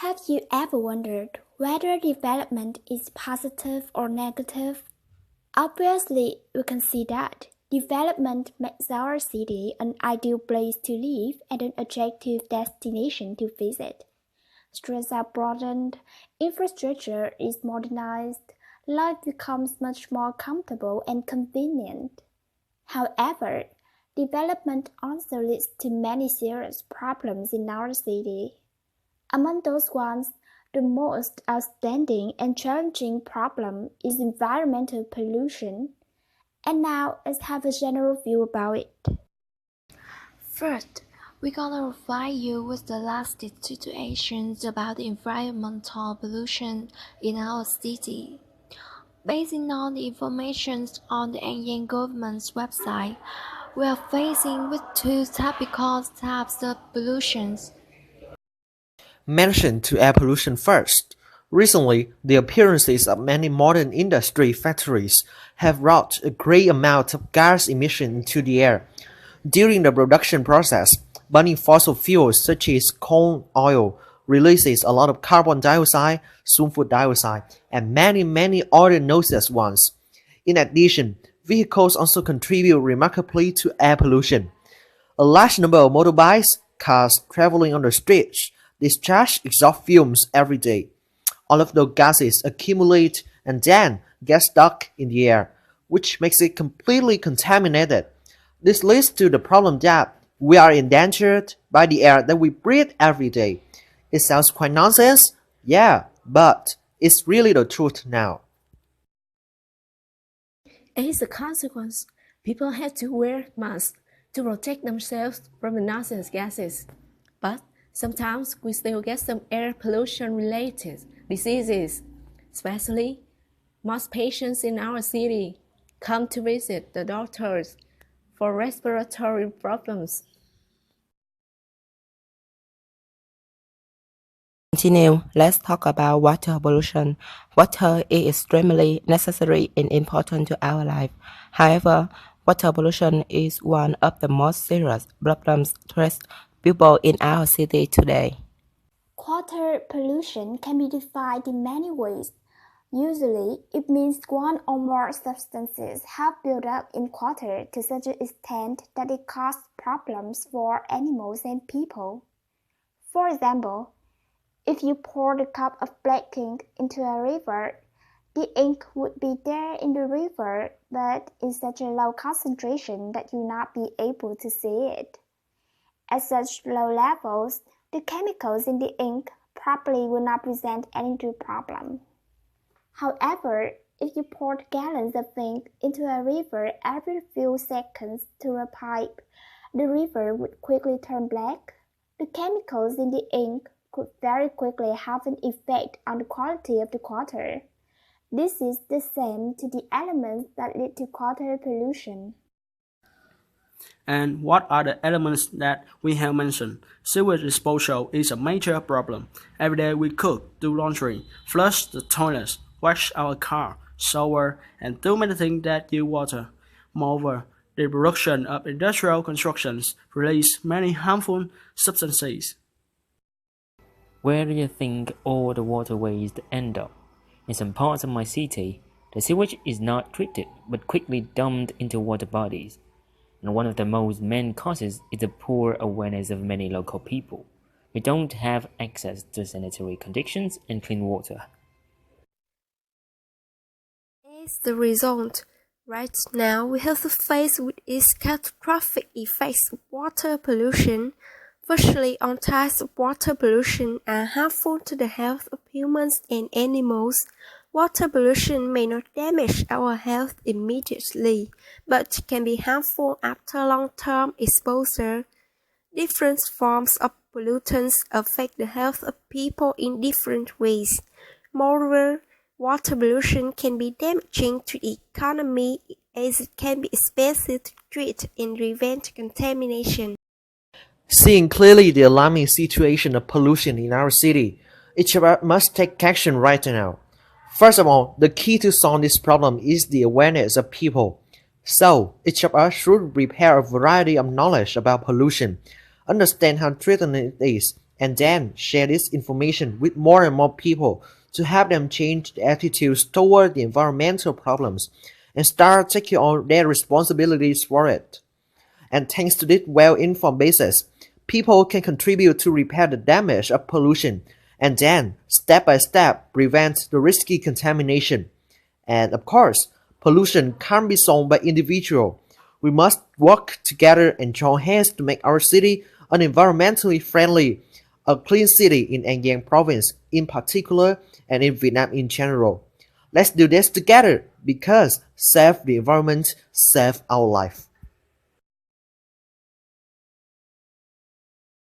Have you ever wondered whether development is positive or negative? Obviously, we can see that development makes our city an ideal place to live and an attractive destination to visit. Streets are broadened, infrastructure is modernized, life becomes much more comfortable and convenient. However, development also leads to many serious problems in our city. Among those ones, the most outstanding and challenging problem is environmental pollution. And now let's have a general view about it. First, we're gonna provide you with the latest situations about the environmental pollution in our city. Based on the information on the Anyang government's website, we are facing with two typical types of pollutions. Mention to air pollution first. Recently, the appearances of many modern industry factories have brought a great amount of gas emission into the air. During the production process, burning fossil fuels such as coal oil releases a lot of carbon dioxide, sulfur dioxide, and many other noxious ones. In addition, vehicles also contribute remarkably to air pollution. A large number of motorbikes, cars traveling on the streets discharge exhaust fumes every day. All of those gases accumulate and then get stuck in the air, which makes it completely contaminated. This leads to the problem that we are endangered by the air that we breathe every day. It sounds quite nonsense, yeah, but it's really the truth now. As a consequence, people had to wear masks to protect themselves from the noxious gases. But sometimes we still get some air pollution-related diseases, especially most patients in our city come to visit the doctors for respiratory problems. Continue, let's talk about water pollution. Water is extremely necessary and important to our life. However, water pollution is one of the most serious problems faced people in our city today. Water pollution can be defined in many ways. Usually, it means one or more substances have built up in water to such an extent that it causes problems for animals and people. For example, if you poured a cup of black ink into a river, the ink would be there in the river, but in such a low concentration that you will not be able to see it. At such low levels, the chemicals in the ink probably will not present any real problem. However, if you poured gallons of ink into a river every few seconds through a pipe, the river would quickly turn black. The chemicals in the ink could very quickly have an effect on the quality of the water. This is the same to the elements that lead to water pollution. And what are the elements that we have mentioned? Sewage disposal is a major problem. Every day we cook, do laundry, flush the toilets, wash our car, shower, and do many things that use water. Moreover, the production of industrial constructions release many harmful substances. Where do you think all the water waste end up? In some parts of my city, the sewage is not treated but quickly dumped into water bodies. And one of the most main causes is the poor awareness of many local people. We don't have access to sanitary conditions and clean water. As the result, right now we have to face with its catastrophic effects of water pollution. Virtually all types of water pollution are harmful to the health of humans and animals. Water pollution may not damage our health immediately, but can be harmful after long-term exposure. Different forms of pollutants affect the health of people in different ways. Moreover, water pollution can be damaging to the economy as it can be expensive to treat and prevent contamination. Seeing clearly the alarming situation of pollution in our city, each of us must take action right now. First of all, the key to solve this problem is the awareness of people. So, each of us should prepare a variety of knowledge about pollution, understand how threatening it is, and then share this information with more and more people to help them change their attitudes toward the environmental problems and start taking on their responsibilities for it. And thanks to this well-informed basis, people can contribute to repair the damage of pollution and then, step by step, prevent the risky contamination. And of course, pollution can't be solved by individuals. We must work together and join hands to make our city an environmentally friendly, a clean city in An Giang province in particular and in Vietnam in general. Let's do this together because save the environment, save our life.